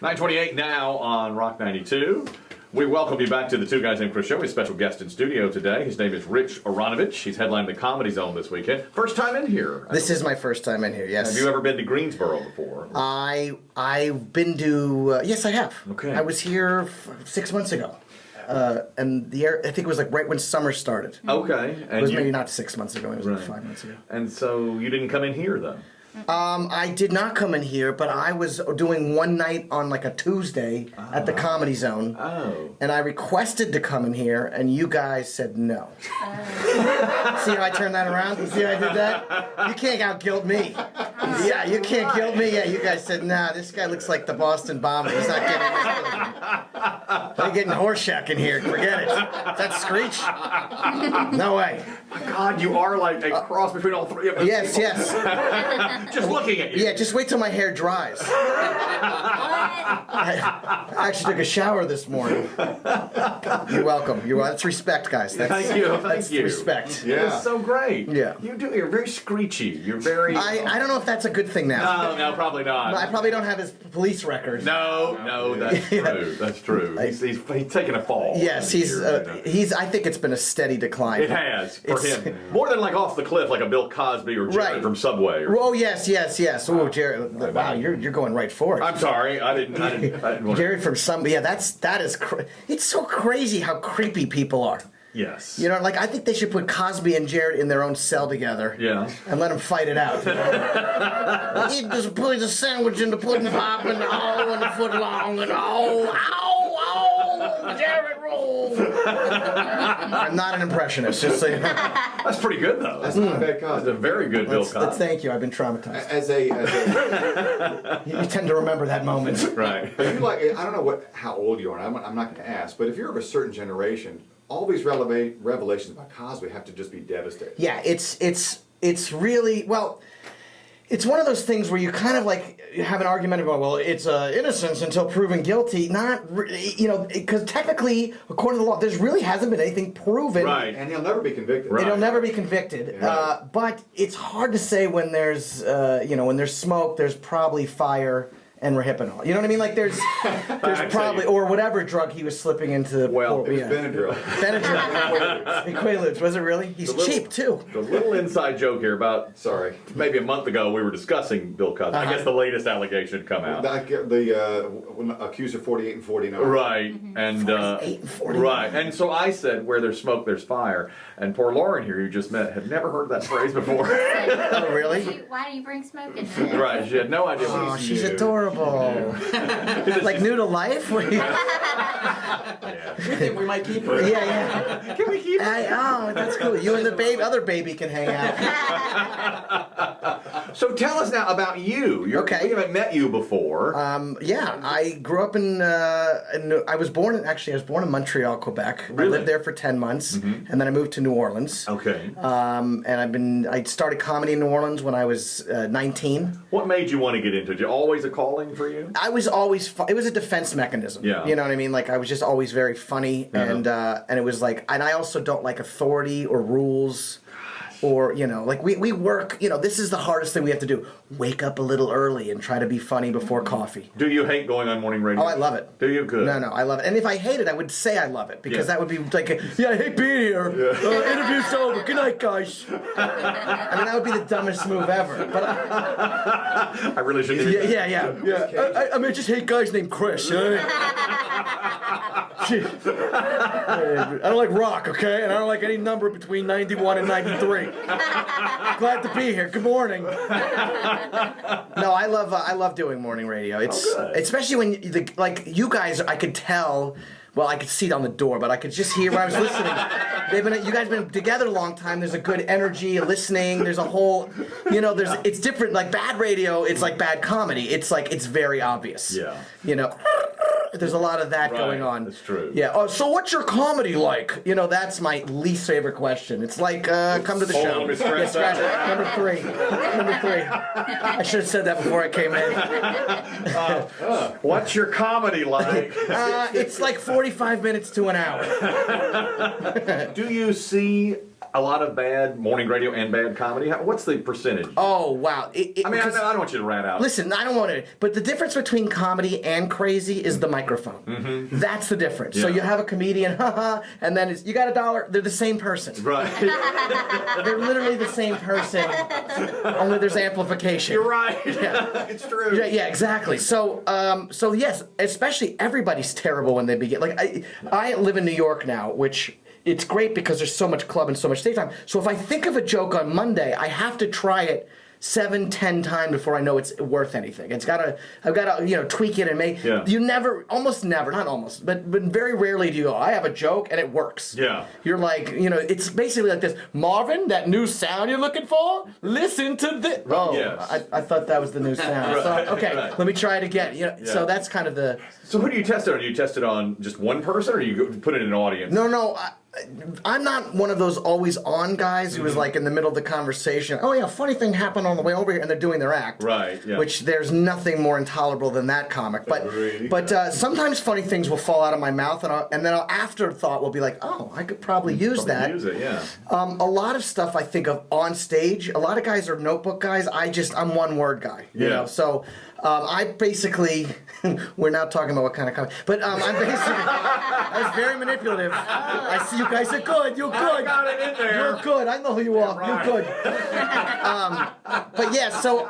9:28 now on Rock 92. We welcome you back to the Two Guys Named Chris show. We have a special guest in studio today. His name is Rich Aronovitch. He's headlining the Comedy Zone this weekend. First time in here. This is my first time in here, yes. Have you ever been to Greensboro before? I've been to, yes, I have. Okay. I was here 6 months ago. And I think it was like right when summer started. Okay. It was maybe not 6 months ago, it was like 5 months ago. And so you didn't come in here then? I did not come in here, but I was doing one night on like a Tuesday at the Comedy Zone. Oh. And I requested to come in here, and you guys said no. See how I turned that around? You see how I did that? You can't out-guilt me. Yeah, you can't guilt me. Yeah, you guys said, nah, this guy looks like the Boston Bomber. He's not getting this. They're getting Horseshack in here. Forget it. Is that Screech? No way. My God, you are like a cross between all three of us. Yes, yes. Just looking at you. Yeah, just wait till my hair dries. I actually took a shower this morning. You're welcome. That's respect, guys. Thank you. That's respect. Yeah. It's so great. Yeah. You're very screechy. You're very... I don't know if that's a good thing now. No, probably not. I probably don't have his police record. No, that's true. That's true. He's taken a fall. Yes, he's. I think it's been a steady decline. It has for him. More than like off the cliff, like a Bill Cosby or Jared from Subway. Oh yes. Oh, Jared. Wow, you're going right for it. I'm sorry. I didn't want Jared from Subway. Yeah, that is. It's so crazy how creepy people are. Yes. You know, like I think they should put Cosby and Jared in their own cell together. Yeah. And let them fight it out. You know? He just put the sandwich in the pudding pop and and the foot long and Jared roll. I'm not an impressionist, just so you know. That's pretty good though. That's not a bad Cosby. That's a very good Bill Cosby. Thank you. I've been traumatized. You You tend to remember that moment. Right. I don't know how old you are, and I'm not going to ask, but if you're of a certain generation, all these revelations about Cosby have to just be devastating. Yeah, it's really, well, it's one of those things where you kind of like have an argument about, well, it's innocence until proven guilty. Not, because technically, according to the law, there really hasn't been anything proven. Right. And he'll never be convicted. Right. He'll never be convicted. Right. But it's hard to say when there's, when there's smoke, there's probably fire and rohypnol. You know what I mean? Like there's probably, or whatever drug he was slipping into. Well, It was Benadryl. Benadryl. Quaaludes. Was it really? He's cheap too. The little inside joke here about, maybe a month ago we were discussing Bill Cosby. I guess the latest allegation had come out. The accuser 48 and 49. Right, and 48 and 49. right, and so I said, "Where there's smoke, there's fire." And poor Lauren here, you just met, had never heard that phrase before. Oh, really? Why do you bring smoke in here? Right, she had no idea what Oh, he she's knew. adorable. Like new to life? Yeah. We think we might keep her. Yeah. Can we keep it? Oh, that's cool. You and the other baby can hang out. So tell us now about you. Okay. We haven't met you before. Yeah, I grew up I was born in Montreal, Quebec. Really? I lived there for 10 months, and then I moved to New Orleans. Okay. And I started comedy in New Orleans when I was 19. What made you want to get into it? Did you always a calling for you? I was always it was a defense mechanism. Yeah. You know what I mean? Like I was just always very funny, and it was like, and I also don't like authority or rules. Or, like we work, this is the hardest thing we have to do. Wake up a little early and try to be funny before coffee. Do you hate going on morning radio? Oh, I love it. Do you? Good. No, I love it. And if I hate it, I would say I love it. Because that would be like, I hate being here. Interview's over. Good night, guys. I mean, that would be the dumbest move ever. But I really shouldn't even... Yeah. I mean, I just hate guys named Chris. I don't like rock, okay? And I don't like any number between 91 and 93. Glad to be here. Good morning. No, I love doing morning radio. It's especially when you guys, I could tell. Well, I could see it on the door, but I could just hear when I was listening. You guys have been together a long time. There's a good energy, listening. There's a whole, it's different. Like bad radio, it's like bad comedy. It's like, it's very obvious. Yeah. There's a lot of that going on. That's true. Yeah. Oh, so what's your comedy like? That's my least favorite question. It's like, come to the show. Let me scratch that. Number three. I should have said that before I came in. What's your comedy like? It's like 45 minutes to an hour. Do you see a lot of bad morning radio and bad comedy? What's the percentage? Oh wow! I mean, I don't want you to rat out. Listen, I don't want to. But the difference between comedy and crazy is the microphone. Mm-hmm. That's the difference. So Yeah. you have a comedian, haha, and then you got $1. They're the same person. Right. They're literally the same person. Only there's amplification. You're right. Yeah. It's true. Yeah, exactly. So, so yes, especially everybody's terrible when they begin. Like I live in New York now, which it's great because there's so much club and so much stage time. So if I think of a joke on Monday, I have to try it 7-10 times before I know it's worth anything. I've gotta tweak it and make. Yeah. You never, almost never, not almost, but very rarely do you go, I have a joke and it works. Yeah. You're like, it's basically like this. Marvin, that new sound you're looking for? Listen to this. Oh, Yes. I thought that was the new sound. Right. So, okay, Right. let me try it again. Yeah. So that's kind of the. So who do you test it on? Do you test it on just one person, or do you put it in an audience? No. I'm not one of those always on guys who is like in the middle of the conversation. Oh yeah, funny thing happened on the way over here, and they're doing their act. Right. Yeah. Which there's nothing more intolerable than that comic. But sometimes funny things will fall out of my mouth, and then afterthought will be like, oh, I could probably use that. Use it. Yeah. A lot of stuff I think of on stage. A lot of guys are notebook guys. I'm one word guy. Yeah. So I basically, we're now talking about what kind of comedy, but I'm basically, I was very manipulative. I see you guys are good. You're good. I got it in there. You're good. I know who you are. Right. You're good. But yeah, so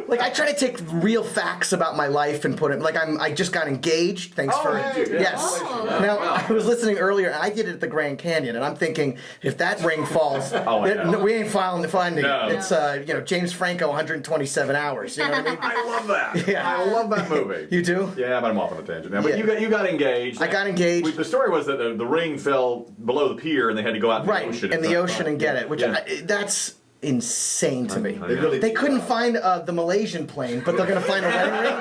like I try to take real facts about my life and put it like I just got engaged. Thanks for yes. Oh. Now I was listening earlier. I did it at the Grand Canyon, and I'm thinking if that ring falls, we ain't finding No. it. It's James Franco, 127 hours. You know what I mean? I love that. Yeah. I love that movie. You do? Yeah, but I'm off on a tangent now. But Yeah. you got engaged. I got engaged. The story was that the ring fell below the pier, and they had to go out in Right, the ocean. in the ocean and get it, which Yeah. that's insane to me. They really They couldn't find the Malaysian plane, but they're gonna find a wedding ring.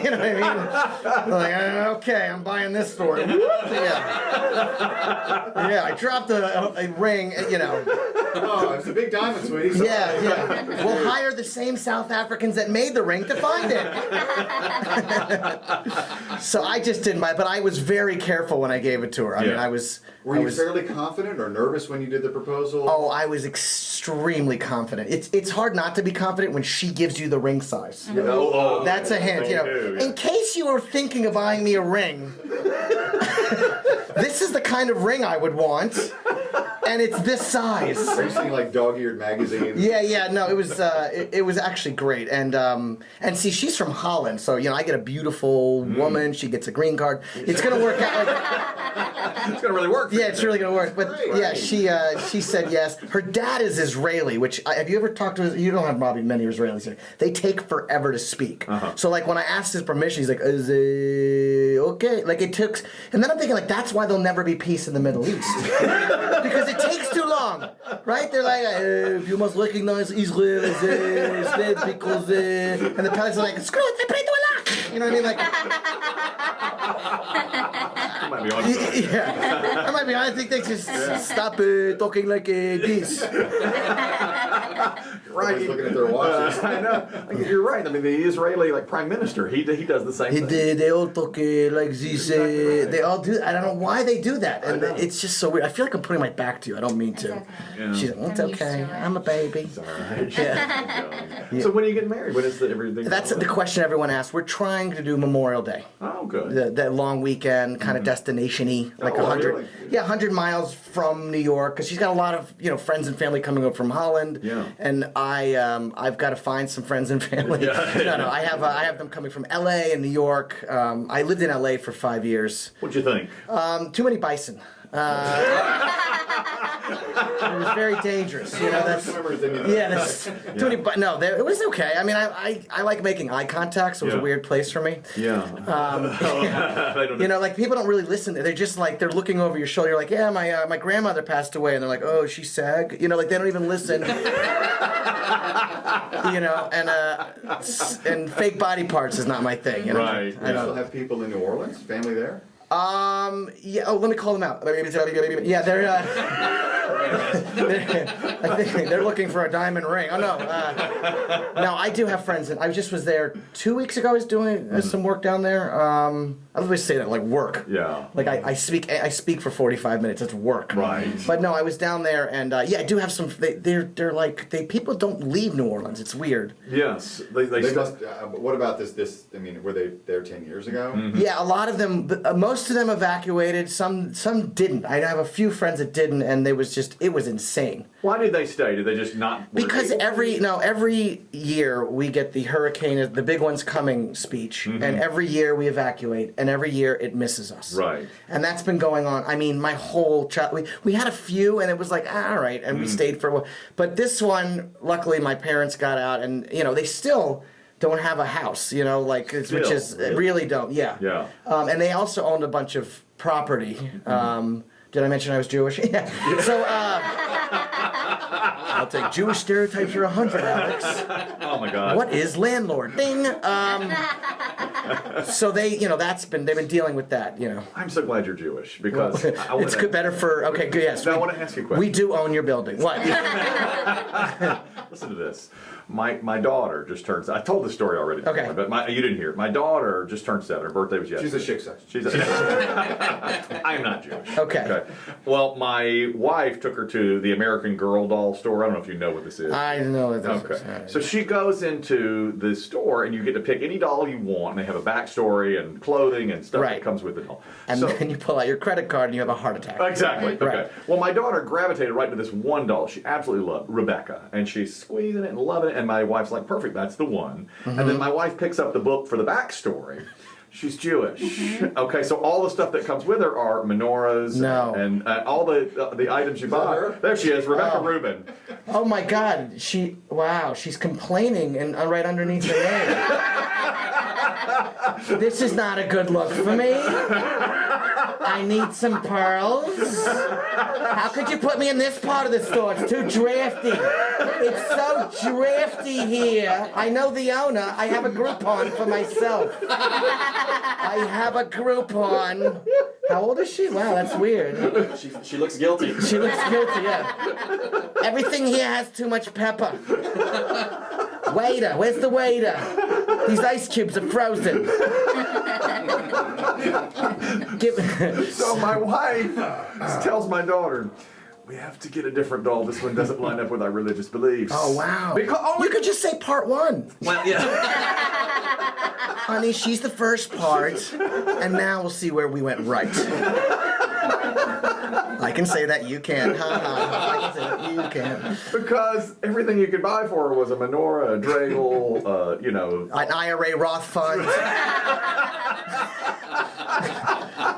You know what I mean? They're like, okay, I'm buying this for it. Yeah, I dropped a ring. Oh, it's a big diamond, sweetie. So- Yeah. We'll hire the same South Africans that made the ring to find it. So I just didn't buy it, but I was very careful when I gave it to her. I mean, I was. Were you fairly confident or nervous when you did the proposal? Oh, I was extremely confident. It's hard not to be confident when she gives you the ring size. Oh, That's a hint, In case you were thinking of buying me a ring, this is the kind of ring I would want, and it's this size. Are you seeing like dog-eared magazines? Yeah, no, it was actually great, and see, she's from Holland, so I get a beautiful woman. She gets a green card. It's gonna work out. it's gonna really work. Yeah, it's really gonna work. But yeah, she said yes. Her dad is Israeli, which have you ever talked to? You don't have probably many Israelis here. They take forever to speak. So like when I asked his permission, he's like, "Is it okay?" Like it took, and then I'm thinking like that's why there'll never be peace in the Middle East because it takes too long, right? They're like, "You must recognize Israel as a state because," and the Palestinians are like, "Screw it, they pray to Allah." You know what I mean? Like. You might be on to something. Yeah, I might be. I think they just stop talking like this. Right. Everybody's looking at their watches. I know. You're right. I mean, the Israeli prime minister, he does the same thing. They all talk like this. They all do. I don't know why they do that, and it's just so weird. I feel like I'm putting my back to you. I don't mean to. okay. Yeah. She's like, it's I'm used okay. to it. I'm a baby. All right. Yeah. So when are you getting married? When is everything? That's the question everyone asks. We're trying to do Memorial Day. Oh, good. That long weekend, kind of destination-y, like Oh, 100, really? 100 miles from New York, because she's got a lot of friends and family coming up from Holland. Yeah. And I've got to find some friends and family. Yeah. No, I have them coming from L.A. and New York. I lived in L.A. for 5 years. What'd you think? Too many bison. It was very dangerous. That's. Yeah, that's too many. But no, it was okay. I mean, I like making eye contact, so it was a Yeah. weird place for me. Yeah. They don't Like people don't really listen. They're just like they're looking over your shoulder. You're like, yeah, my grandmother passed away, and they're like, oh, she SAG. Like they don't even listen. And fake body parts is not my thing. Right. Do you still have people in New Orleans? Family there? Yeah. Oh, let me call them out. Yeah, they're. I think they're looking for a diamond ring. Oh no, no, I do have friends, and I just was there 2 weeks ago. I was doing some work down there. I always say that like work. Yeah. Like I speak for 45 minutes. It's work. Right. But no, I was down there, and yeah, I do have some. They're like people don't leave New Orleans. It's weird. Yes. They Must, what about this? I mean, were they there 10 years ago? Yeah, a lot of them. Most of them evacuated. Some didn't. I have a few friends that didn't, and it was insane. Why did they stay? Did they just not? Because every year we get the hurricane, the big one's coming speech, and every year we evacuate, and every year it misses us. Right. And that's been going on. I mean, my whole we had a few, and it was like all right, and we stayed for a while. But this one, luckily, my parents got out, and they still don't have a house. Which is really don't. Yeah. Yeah. And they also owned a bunch of property. Did I mention I was Jewish? Yeah. So, I'll take Jewish stereotypes for 100, Alex. Oh my God. What is landlord? Ding. So they've been dealing with that. I'm so glad you're Jewish because It's good, better for. Okay, good. Yes. I want to ask you a question. We do own your building. What? Listen to this. My daughter just turned. I told the story already. Okay. But you didn't hear it. My daughter just turned 7. Her birthday was yesterday. She's a shiksa. I am not Jewish. Okay. Well, my wife took her to the American Girl doll store. I don't know if you know what this is. I know that. Okay. So she goes into the store, and you get to pick any doll you want. And they have a backstory and clothing and stuff that comes with the doll. And then you pull out your credit card and you have a heart attack. Exactly. Okay. Right. Well, my daughter gravitated right to this one doll she absolutely loved, Rebecca, and she's squeezing it and loving it. And my wife's like, "Perfect, that's the one." And then my wife picks up the book for the backstory. She's Jewish. Okay, so all the stuff that comes with her are menorahs and all the items you buy. her? There she is, Rebecca Rubin. Oh my God! She's complaining and right underneath her name. This is not a good look for me. I need some pearls. How could you put me in this part of the store? It's too drafty. It's so drafty here. I know the owner. I have a Groupon for myself. I have a Groupon. How old is she? Wow, that's weird. She looks guilty. She looks guilty, yeah. Everything here has too much pepper. Waiter, where's the waiter? These ice cubes are frozen. So my wife tells my daughter, "We have to get a different doll. This one doesn't line up with our religious beliefs." Oh, wow. Because You could just say part 1. well, yeah. Honey, she's the first part, and now we'll see where we went right. I can say that, you can't. Ha ha. I can say that, you can't. Because everything you could buy for her was a menorah, a dreidel, An IRA Roth fund.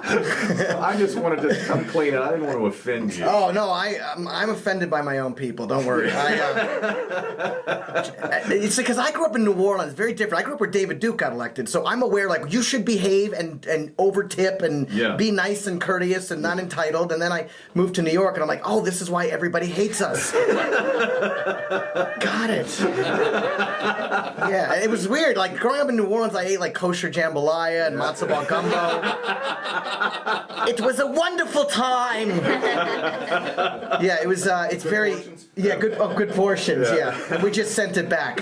I just wanted to come clean, and I didn't want to offend you. Oh no, I'm offended by my own people. Don't worry. It's because I grew up in New Orleans. Very different. I grew up where David Duke got elected, so I'm aware like you should behave and over tip and be nice and courteous and not entitled. And then I moved to New York, and I'm like, oh, this is why everybody hates us. Got it. Yeah, it was weird. Like growing up in New Orleans, I ate like kosher jambalaya and matzo ball gumbo. It was a wonderful time. Yeah, it was. It's good very. Portions? Yeah, good portions. Yeah. And we just sent it back.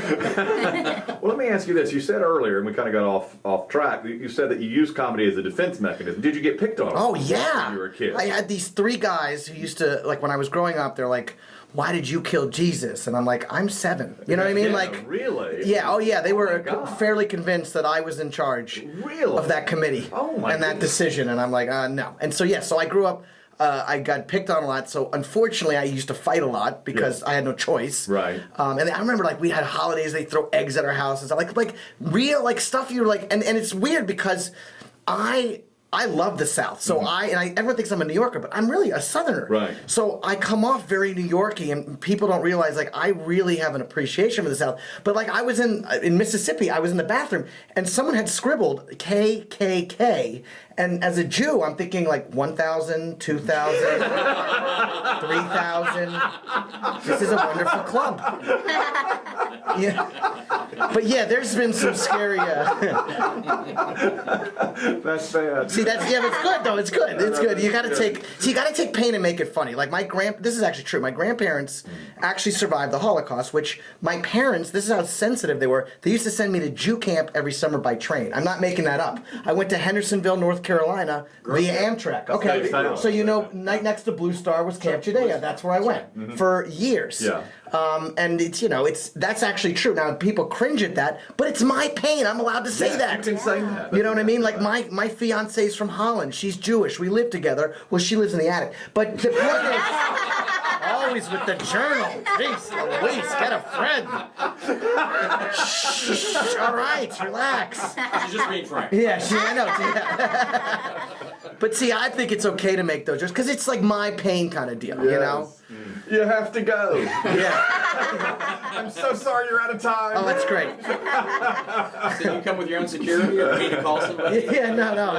Well, let me ask you this. You said earlier, and we kind of got off track. You said that you use comedy as a defense mechanism. Did you get picked on? Oh yeah. When you were a kid. I had these 3 guys who used to like when I was growing up. They're like, "Why did you kill Jesus?" And I'm like, "I'm 7." You know what I mean? Yeah, like really? Yeah. Oh yeah. They were fairly convinced that I was in charge. Really? Of that committee. Oh my. And that decision. And I'm like, no. And so yeah. So I grew up. I got picked on a lot, so unfortunately I used to fight a lot because I had no choice. Right. And I remember like we had holidays, they throw eggs at our houses, like real like stuff you're like, and it's weird because I love the South, so everyone thinks I'm a New Yorker, but I'm really a Southerner. Right. So I come off very New Yorky, and people don't realize like I really have an appreciation for the South. But like I was in Mississippi, I was in the bathroom, and someone had scribbled KKK, and as a Jew, I'm thinking like 1,000, 2,000, 3,000. This is a wonderful club. Yeah. But yeah, there's been some scary. That's bad. See, See, that's but it's good though. It's good. It's good. You gotta take pain and make it funny. Like this is actually true. My grandparents actually survived the Holocaust, which my parents, this is how sensitive they were. They used to send me to Jew camp every summer by train. I'm not making that up. I went to Hendersonville, North Carolina via Amtrak. Okay, so right next to Blue Star was Camp Judea. That's where I went for years. Yeah. And that's actually true. Now people cringe at that, but it's my pain. I'm allowed to say that. You can say that. You know what I mean? Like my fiance's from Holland. She's Jewish. We live together. Well, she lives in the attic. But the point is, always with the journal. Jeez Louise, get a friend. Shh, all right, relax. She's just being frank. Yeah, I know. Yeah. But see, I think it's okay to make those jokes because it's like my pain kind of deal, you know? You have to go. Yeah. I'm so sorry you're out of time. Oh, that's great. So you come with your own security or need to call somebody? Yeah, no.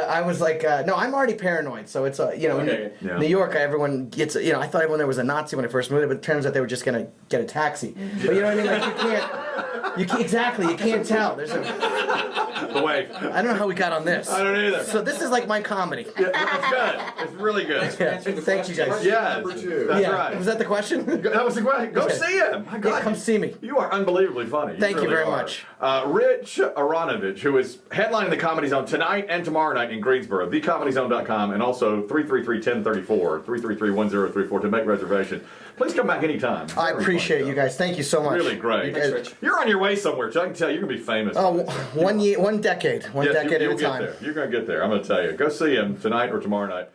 I was like, no, I'm already paranoid. So it's, Okay. in New York, everyone gets, I thought everyone there was a Nazi when I first moved, but it turns out they were just going to get a taxi. But you know what I mean? Like, you can't tell. There's The way. I don't know how we got on this. I don't either. So this is like my comedy. Yeah, it's good. It's really good. Yeah. Thank you guys. Yes. Number 2. That's Yeah. right. Was that the question? That was the question. Go Okay. see him. My God. Yeah, come see me. You are unbelievably funny. Thank you really very are. much. Rich Aronovitch, who is headlining the Comedy Zone tonight and tomorrow night in Greensboro, thecomedyzone.com, and also 333-1034, 333-1034 to make reservation. Please come back anytime. I appreciate you guys. Thank you so much. Really great. You guys- Rich. You're on your way somewhere, so I can tell you're going to be famous. Oh, 1 year, 1 decade. One Yes, decade you'll at a get time. there. You're going to get there. I'm going to tell you. Go see him tonight or tomorrow night.